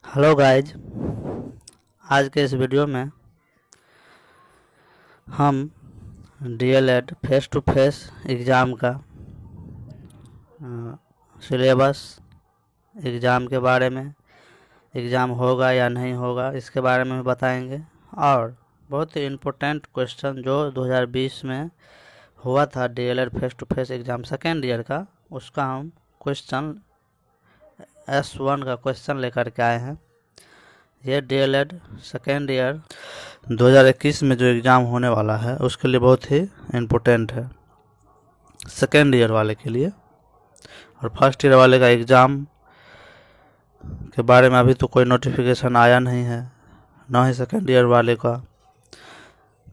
Hello guys. आज के इस वीडियो में हम DElEd face to face exam का सिलेबस, एग्ज़ाम के बारे में, एग्ज़ाम होगा या नहीं होगा इसके बारे में बताएंगे और बहुत ही इम्पोर्टेंट क्वेश्चन जो 2020 में हुआ था DElEd face to face exam second year का, उसका हम क्वेश्चन S1 का क्वेश्चन लेकर के आए हैं। ये डीएलएड सेकेंड ईयर 2021 में जो एग्ज़ाम होने वाला है उसके लिए बहुत ही इम्पोर्टेंट है, सेकेंड ईयर वाले के लिए। और फर्स्ट ईयर वाले का एग्ज़ाम के बारे में अभी तो कोई नोटिफिकेशन आया नहीं है, ना ही सेकेंड ईयर वाले का।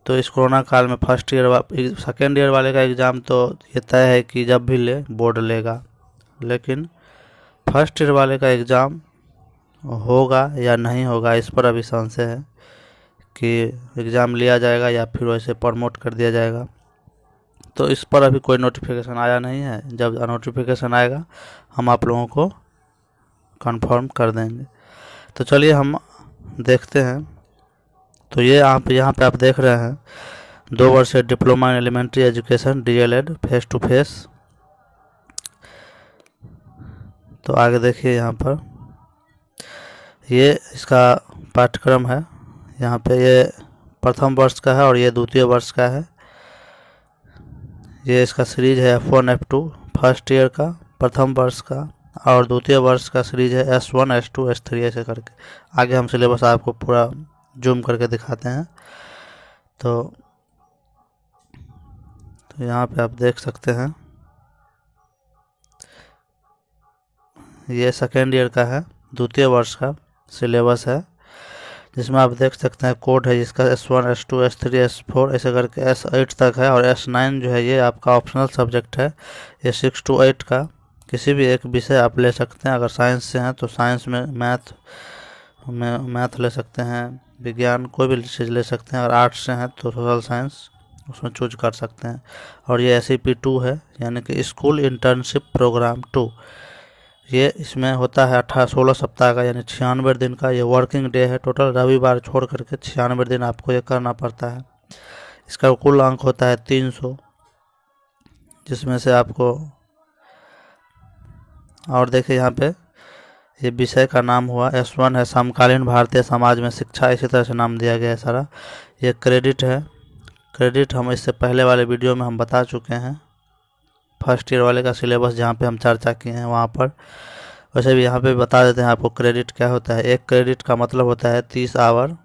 तो इस कोरोना काल में सेकेंड ईयर वाले का एग्ज़ाम तो ये तय है कि जब भी ले बोर्ड लेगा, लेकिन फर्स्ट ईयर वाले का एग्ज़ाम होगा या नहीं होगा इस पर अभी संशय है कि एग्ज़ाम लिया जाएगा या फिर वैसे प्रमोट कर दिया जाएगा। तो इस पर अभी कोई नोटिफिकेशन आया नहीं है। जब नोटिफिकेशन आएगा हम आप लोगों को कंफर्म कर देंगे। तो चलिए हम देखते हैं। तो ये आप यहाँ पे आप देख रहे हैं 2 वर्षीय diploma in elementary education DElEd face to face. तो आगे देखिए, यहाँ पर ये इसका पाठ्यक्रम है। यहाँ पे ये प्रथम वर्ष का है और ये द्वितीय वर्ष का है। ये इसका सीरीज है F1 F2 फर्स्ट ईयर का, प्रथम वर्ष का, और द्वितीय वर्ष का सीरीज है S1 S2 S3 ऐसे करके। आगे हम सिलेबस आपको पूरा जूम करके दिखाते हैं। तो यहाँ पे आप देख सकते हैं, ये सेकेंड ईयर का है, द्वितीय वर्ष का सिलेबस है, जिसमें आप देख सकते हैं कोड है जिसका S1 S2 S3 S4 ऐसे करके S8 तक है। और S9 जो है ये आपका ऑप्शनल सब्जेक्ट है। ये 6 to 8 का किसी भी एक विषय आप ले सकते हैं। अगर साइंस से हैं तो साइंस में मैथ ले सकते हैं, विज्ञान कोई भी चीज़ ले सकते हैं। अगर आर्ट्स से हैं तो सोशल साइंस उसमें चूज कर सकते हैं। और ये SEP 2 है, यानी कि स्कूल इंटर्नशिप प्रोग्राम 2। ये इसमें होता है 16 सप्ताह का, यानी 96 दिन का ये वर्किंग डे है। टोटल रविवार छोड़ करके 96 दिन आपको ये करना पड़ता है। इसका कुल अंक होता है 300, जिसमें से आपको, और देखिए यहाँ पे ये विषय का नाम हुआ S1 है समकालीन भारतीय समाज में शिक्षा, इसी तरह से नाम दिया गया है सारा। ये क्रेडिट है। क्रेडिट हम इससे पहले वाले वीडियो में हम बता चुके हैं, फर्स्ट ईयर वाले का सिलेबस जहाँ पे हम चर्चा किए हैं वहाँ पर। वैसे भी यहाँ पे बता देते हैं आपको क्रेडिट क्या होता है। एक क्रेडिट का मतलब होता है 30 आवर,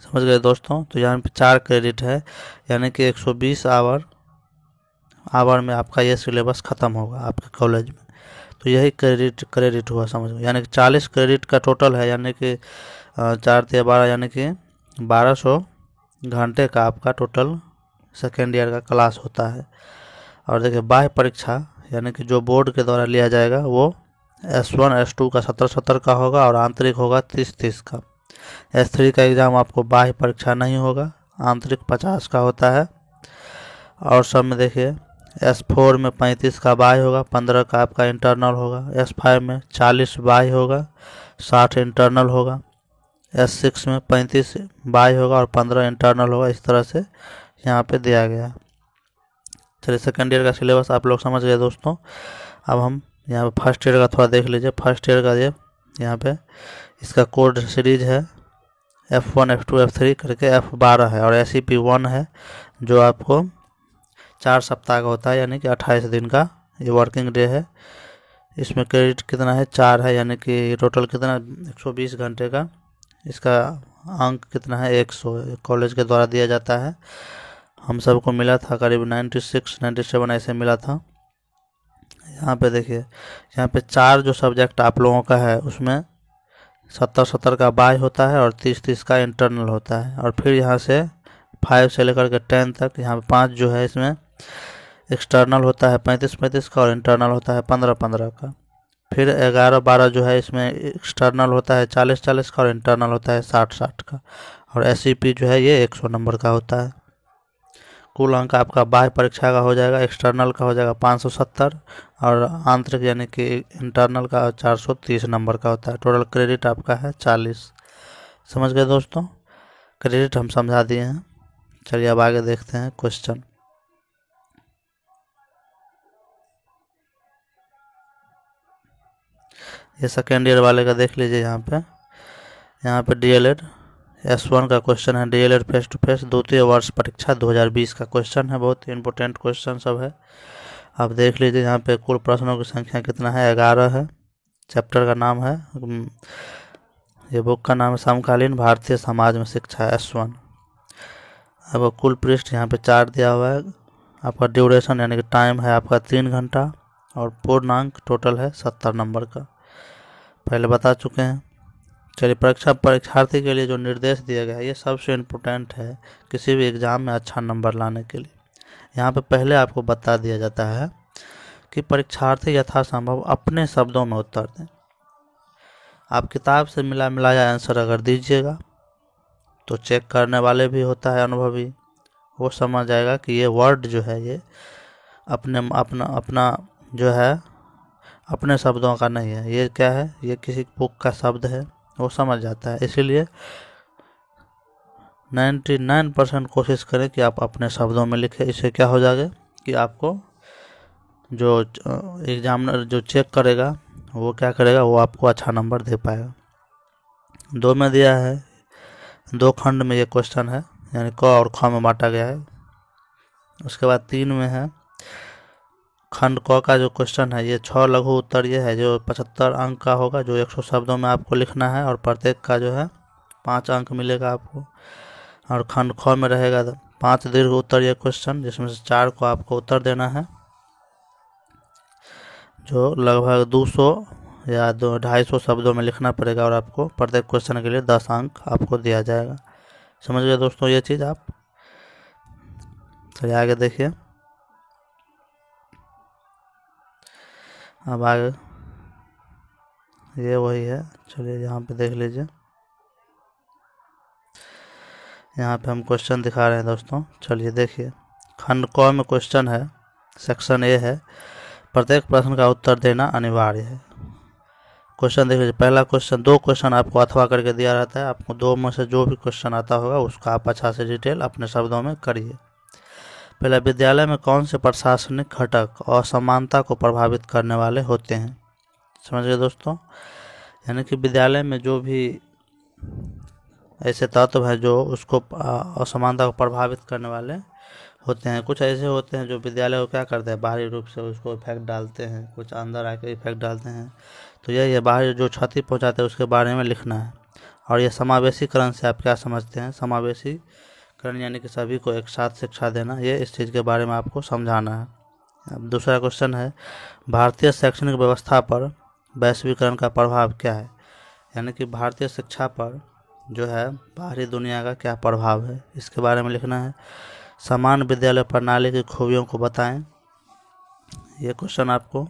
समझ गए दोस्तों। तो यहाँ पे 4 क्रेडिट है, यानी कि 120 आवर में आपका ये सिलेबस ख़त्म होगा आपके कॉलेज में। तो यही क्रेडिट हुआ, समझ गए। यानी कि 40 क्रेडिट का टोटल है, यानी कि 4 × 12 यानी कि 1200 घंटे का आपका टोटल सेकेंड ईयर का क्लास होता है। और देखिए बाह्य परीक्षा, यानी कि जो बोर्ड के द्वारा लिया जाएगा वो S1 S2 का 70-70 का होगा और आंतरिक होगा 30-30 का। S3 का एग्ज़ाम आपको बाह्य परीक्षा नहीं होगा, आंतरिक 50 का होता है। और सब में देखिए S4 में 35 का बाह्य होगा, 15 का आपका इंटरनल होगा। S5 में 40 बाह्य होगा, 60 इंटरनल होगा। S6 में 35 बाह्य होगा और 15 इंटरनल होगा। इस तरह से यहाँ पे दिया गया है। चलिए सेकेंड ईयर का सिलेबस आप लोग समझ गए दोस्तों। अब हम यहाँ पे फर्स्ट ईयर का थोड़ा देख लीजिए। फर्स्ट ईयर का ये यहाँ पे इसका कोड सीरीज है F1 F2 F3 करके F12 है, और SEP 1 है जो आपको 4 सप्ताह का होता है, यानी कि 28 दिन का ये वर्किंग डे है। इसमें क्रेडिट कितना है, 4 है, यानी कि टोटल कितना 120 घंटे का। इसका अंक कितना है 100, कॉलेज के द्वारा दिया जाता है। हम सबको मिला था करीब 96-97 ऐसे मिला था। यहाँ पे देखिए, यहाँ पे 4 जो सब्जेक्ट आप लोगों का है उसमें 70-70 का बाह्य होता है और 30-30 का इंटरनल होता है। और फिर यहाँ से 5 से लेकर के 10 तक यहाँ पे 5 जो है इसमें एक्सटर्नल होता है 35-35 का, और इंटरनल होता है 15-15 का। फिर 11-12 जो है इसमें एक्सटर्नल होता है 40-40 का और इंटरनल होता है 60-60 का। और SEP जो है ये 100 नंबर का होता है। कुल अंक आपका बाह्य परीक्षा का हो जाएगा, एक्सटर्नल का हो जाएगा 570 और आंतरिक यानी कि इंटरनल का 430 नंबर का होता है। टोटल क्रेडिट आपका है 40। समझ गए दोस्तों, क्रेडिट हम समझा दिए हैं। चलिए अब आगे देखते हैं क्वेश्चन। ये सेकेंड ईयर वाले का देख लीजिए। यहाँ पे DLED S1 का क्वेश्चन है। DLED फेस टू फेस द्वितीय वर्ष परीक्षा 2020 का क्वेश्चन है। बहुत इंपॉर्टेंट क्वेश्चन सब है, आप देख लीजिए। यहाँ पे कुल प्रश्नों की संख्या कितना है, 11 है। चैप्टर का नाम है, ये बुक का नाम है समकालीन भारतीय समाज में शिक्षा S1। अब कुल पृष्ठ यहाँ पे 4 दिया हुआ है। आपका ड्यूरेशन यानी कि टाइम है आपका 3 घंटा और पूर्णांक टोटल है 70 नंबर का, पहले बता चुके हैं। चलिए, परीक्षार्थी के लिए जो निर्देश दिया गया है ये सबसे इम्पोर्टेंट है किसी भी एग्ज़ाम में अच्छा नंबर लाने के लिए। यहाँ पे पहले आपको बता दिया जाता है कि परीक्षार्थी यथासंभव अपने शब्दों में उत्तर दें। आप किताब से मिलाया आंसर अगर दीजिएगा तो चेक करने वाले भी होता है अनुभवी, वो समझ जाएगा कि ये वर्ड जो है ये अपना जो है अपने शब्दों का नहीं है, ये क्या है, ये किसी बुक का शब्द है, वो समझ जाता है। इसीलिए 99% कोशिश करें कि आप अपने शब्दों में लिखें। इससे क्या हो जाएगा कि आपको जो एग्जामिनर जो चेक करेगा वो क्या करेगा, वो आपको अच्छा नंबर दे पाएगा। 2 में दिया है, 2 खंड में ये क्वेश्चन है, यानी क और ख में बांटा गया है। उसके बाद 3 में है खंड क का जो क्वेश्चन है, ये 6 लघु उत्तर ये है जो 75 अंक का होगा, जो 100 शब्दों में आपको लिखना है और प्रत्येक का जो है 5 अंक मिलेगा आपको। और खंड ख में रहेगा 5 दीर्घ उत्तर ये क्वेश्चन, जिसमें से 4 को आपको उत्तर देना है, जो लगभग 200 या 250 शब्दों में लिखना पड़ेगा और आपको प्रत्येक क्वेश्चन के लिए 10 अंक आपको दिया जाएगा। समझ गए दोस्तों ये चीज़ आप। चलिए आगे देखिए। अब आगे ये वही है, चलिए यहाँ पे देख लीजिए। यहाँ पे हम क्वेश्चन दिखा रहे हैं दोस्तों। चलिए देखिए, खंड क में क्वेश्चन है, सेक्शन ए है, प्रत्येक प्रश्न का उत्तर देना अनिवार्य है। क्वेश्चन देख लीजिए। पहला क्वेश्चन, 2 क्वेश्चन आपको अथवा करके दिया रहता है, आपको 2 में से जो भी क्वेश्चन आता होगा उसका आप अच्छा से डिटेल अपने शब्दों में करिए। पहला, विद्यालय में कौन से प्रशासनिक घटक असमानता को प्रभावित करने वाले होते हैं। समझ गए दोस्तों, यानी कि विद्यालय में जो भी ऐसे तत्व है जो उसको असमानता को प्रभावित करने वाले होते हैं। कुछ ऐसे होते हैं जो विद्यालय को क्या करते हैं, बाहरी रूप से उसको इफेक्ट डालते हैं, कुछ अंदर आकर इफेक्ट डालते हैं। तो यह बाहरी जो क्षति पहुंचाते हैं उसके बारे में लिखना है। और यह समावेशीकरण से आप क्या समझते हैं, समावेशीकरण यानी कि सभी को एक साथ शिक्षा देना, ये इस चीज़ के बारे में आपको समझाना है। अब दूसरा क्वेश्चन है, भारतीय शैक्षणिक व्यवस्था पर वैश्वीकरण का प्रभाव क्या है। यानी कि भारतीय शिक्षा पर जो है बाहरी दुनिया का क्या प्रभाव है, इसके बारे में लिखना है। समान विद्यालय प्रणाली की खूबियों को बताएं, ये क्वेश्चन आपको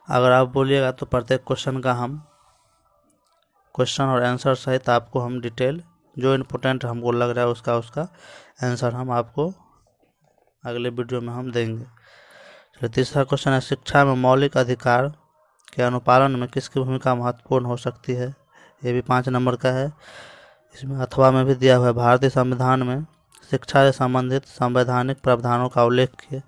अगर आप बोलिएगा तो प्रत्येक क्वेश्चन का हम क्वेश्चन और आंसर सहित आपको हम डिटेल जो इम्पोर्टेंट हमको लग रहा है उसका आंसर हम आपको अगले वीडियो में हम देंगे। चलिए, तीसरा क्वेश्चन है, शिक्षा में मौलिक अधिकार के अनुपालन में किसकी भूमिका महत्वपूर्ण हो सकती है। ये भी 5 नंबर का है। इसमें अथवा में भी दिया हुआ है, भारतीय संविधान में शिक्षा से संबंधित संवैधानिक प्रावधानों का उल्लेख किए।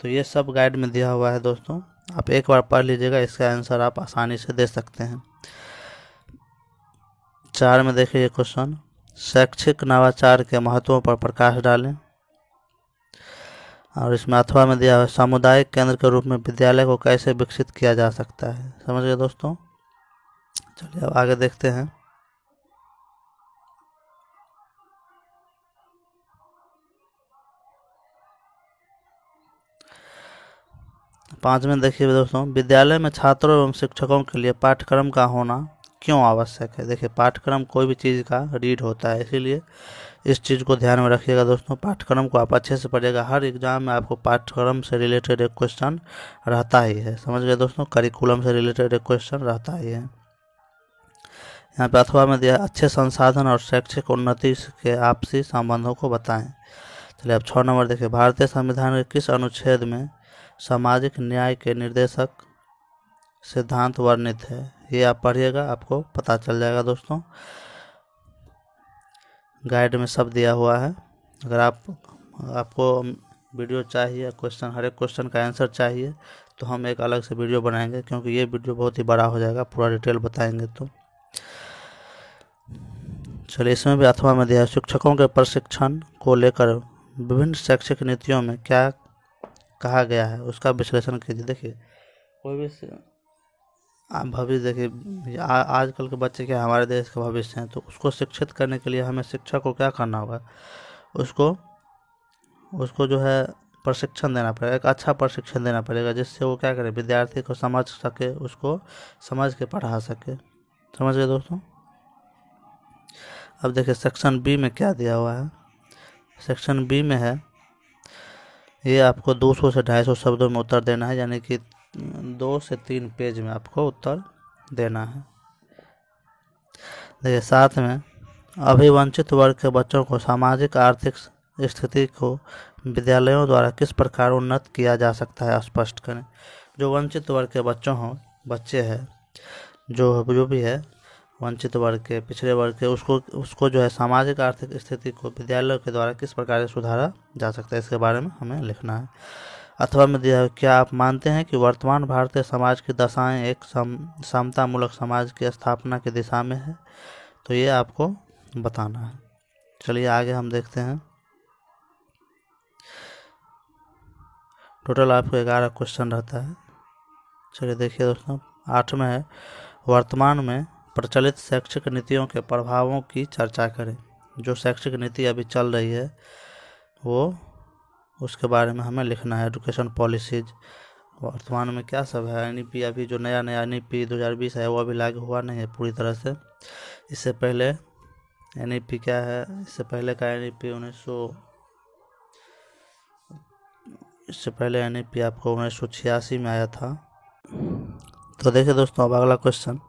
तो ये सब गाइड में दिया हुआ है दोस्तों, आप एक बार पढ़ लीजिएगा, इसका आंसर आप आसानी से दे सकते हैं। 4 में देखिए ये क्वेश्चन, शैक्षिक नवाचार के महत्वों पर प्रकाश डालें। और इसमें अथवा में दिया हुआ है, सामुदायिक केंद्र के रूप में विद्यालय को कैसे विकसित किया जा सकता है। समझ गए दोस्तों। चलिए अब आगे देखते हैं। पांचवें देखिए दोस्तों, विद्यालय में छात्रों एवं शिक्षकों के लिए पाठ्यक्रम का होना क्यों आवश्यक है। देखिए, पाठ्यक्रम कोई भी चीज़ का रीड होता है, इसीलिए इस चीज़ को ध्यान में रखिएगा दोस्तों। पाठ्यक्रम को आप अच्छे से पढ़िएगा, हर एग्जाम में आपको पाठ्यक्रम से रिलेटेड एक क्वेश्चन रहता ही है। समझ गए दोस्तों, करिकुलम से रिलेटेड एक क्वेश्चन रहता ही है। यहाँ पे अथवा में दिया, अच्छे संसाधन और शैक्षिक उन्नति के आपसी संबंधों को बताएं। चलिए अब 6 नंबर देखिए, भारतीय संविधान के किस अनुच्छेद में सामाजिक न्याय के निर्देशक सिद्धांत वर्णित है? ये आप पढ़िएगा, आपको पता चल जाएगा दोस्तों। गाइड में सब दिया हुआ है। अगर आपको वीडियो चाहिए, क्वेश्चन हर एक क्वेश्चन का आंसर चाहिए, तो हम एक अलग से वीडियो बनाएंगे, क्योंकि ये वीडियो बहुत ही बड़ा हो जाएगा, पूरा डिटेल बताएंगे। तो चलिए, इसमें भी अथवा में दिया है, शिक्षकों के प्रशिक्षण को लेकर विभिन्न शैक्षिक नीतियों में क्या कहा गया है, उसका विश्लेषण कीजिए। देखिए, कोई भी भविष्य, देखिए आजकल के बच्चे क्या हमारे देश का भविष्य हैं, तो उसको शिक्षित करने के लिए हमें शिक्षक को क्या करना होगा, उसको जो है प्रशिक्षण देना पड़ेगा, एक अच्छा प्रशिक्षण देना पड़ेगा, जिससे वो क्या करे, विद्यार्थी को समझ सके, उसको समझ के पढ़ा सके। समझ गए दोस्तों। अब देखिए सेक्शन बी में क्या दिया हुआ है। सेक्शन बी में है, ये आपको 200 से 250 शब्दों में उत्तर देना है, यानी कि 2 से 3 पेज में आपको उत्तर देना है। देखिए साथ में, अभिवंचित वर्ग के बच्चों को सामाजिक आर्थिक स्थिति को विद्यालयों द्वारा किस प्रकार उन्नत किया जा सकता है, स्पष्ट करें। जो वंचित वर्ग के बच्चे हैं, जो भी है वंचित वर्ग के, पिछड़े वर्ग के, उसको जो है सामाजिक आर्थिक स्थिति को विद्यालयों के द्वारा किस प्रकार से सुधारा जा सकता है, इसके बारे में हमें लिखना है। अथवा में दिया है, क्या आप मानते हैं कि वर्तमान भारतीय समाज की दशाएं एक समतामूलक समाज की स्थापना की दिशा में है? तो ये आपको बताना है। चलिए आगे हम देखते हैं। टोटल आपको 11 क्वेश्चन रहता है। चलिए देखिए दोस्तों, 8 में है, वर्तमान में प्रचलित शैक्षिक नीतियों के प्रभावों की चर्चा करें। जो शैक्षिक नीति अभी चल रही है, वो उसके बारे में हमें लिखना है। एजुकेशन पॉलिसीज वर्तमान में क्या सब है। एनईपी अभी जो नया एनईपी 2020 है, वो अभी लागू हुआ नहीं है पूरी तरह से। इससे पहले एनईपी क्या है, इससे पहले का एनईपी इससे पहले एनईपी आपको 1986 में आया था। तो देखिए दोस्तों, अब अगला क्वेश्चन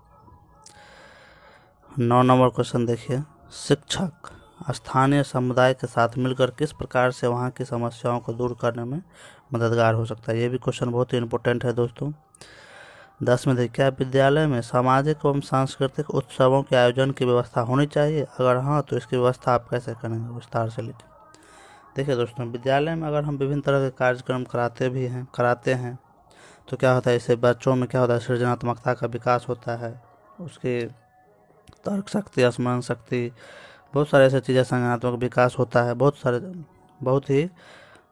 9 नंबर क्वेश्चन देखिए, शिक्षक स्थानीय समुदाय के साथ मिलकर किस प्रकार से वहाँ की समस्याओं को दूर करने में मददगार हो सकता है। ये भी क्वेश्चन बहुत ही इंपॉर्टेंट है दोस्तों। 10 में देखिए, क्या विद्यालय में सामाजिक एवं सांस्कृतिक उत्सवों के आयोजन की व्यवस्था होनी चाहिए? अगर हाँ, तो इसकी व्यवस्था आप कैसे करेंगे, विस्तार से लिखें। देखिए दोस्तों, विद्यालय में अगर हम विभिन्न तरह के कार्यक्रम कराते हैं तो क्या होता है, इससे बच्चों में क्या होता है, सृजनात्मकता का विकास होता है, उसकी तर्क शक्ति, स्मरण शक्ति, बहुत सारे ऐसे चीज़ें, संज्ञानात्मक विकास होता है, बहुत ही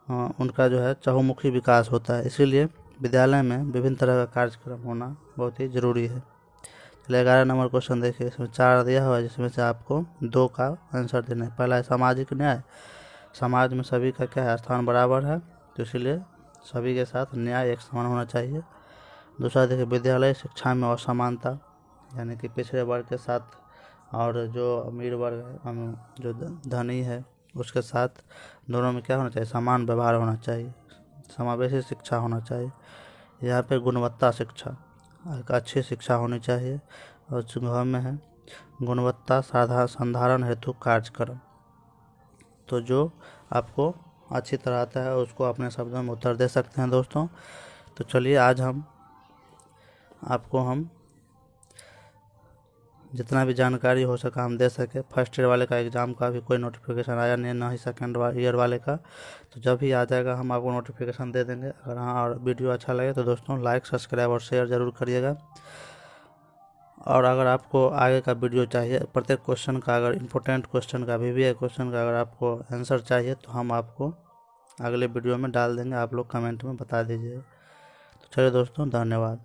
उनका जो है चहुमुखी विकास होता है। इसीलिए विद्यालय में विभिन्न तरह का कार्यक्रम होना बहुत ही ज़रूरी है। चलिए 11 नंबर क्वेश्चन देखिए, इसमें 4 दिया हुआ है, जिसमें से आपको 2 का आंसर देना है। पहला है सामाजिक न्याय। समाज में सभी का क्या है, स्थान बराबर है, तो इसलिए सभी के साथ न्याय एक समान होना चाहिए। दूसरा देखिए, विद्यालय शिक्षा में असमानता, यानी कि पिछड़े वर्ग के साथ और जो अमीर वर्ग है, जो धनी है, उसके साथ दोनों में क्या होना चाहिए, समान व्यवहार होना चाहिए, समावेशी शिक्षा होना चाहिए। यहाँ पे गुणवत्ता शिक्षा, एक अच्छी शिक्षा होनी चाहिए। और चुनाव में है गुणवत्ता संधारण हेतु कार्यक्रम। तो जो आपको अच्छी तरह आता है उसको अपने शब्दों में उत्तर दे सकते हैं दोस्तों। तो चलिए आज हम जितना भी जानकारी हो सका हम दे सके। फर्स्ट ईयर वाले का एग्ज़ाम का भी कोई नोटिफिकेशन आया नहीं, ना ही सेकेंड ईयर वाले का, तो जब भी आ जाएगा हम आपको नोटिफिकेशन दे देंगे। अगर हाँ और वीडियो अच्छा लगे तो दोस्तों लाइक, सब्सक्राइब और शेयर ज़रूर करिएगा। और अगर आपको आगे का वीडियो चाहिए, प्रत्येक क्वेश्चन का, अगर इम्पोर्टेंट क्वेश्चन का, VVI क्वेश्चन का अगर आपको आंसर चाहिए, तो हम आपको अगले वीडियो में डाल देंगे, आप लोग कमेंट में बता दीजिए। तो चलिए दोस्तों, धन्यवाद।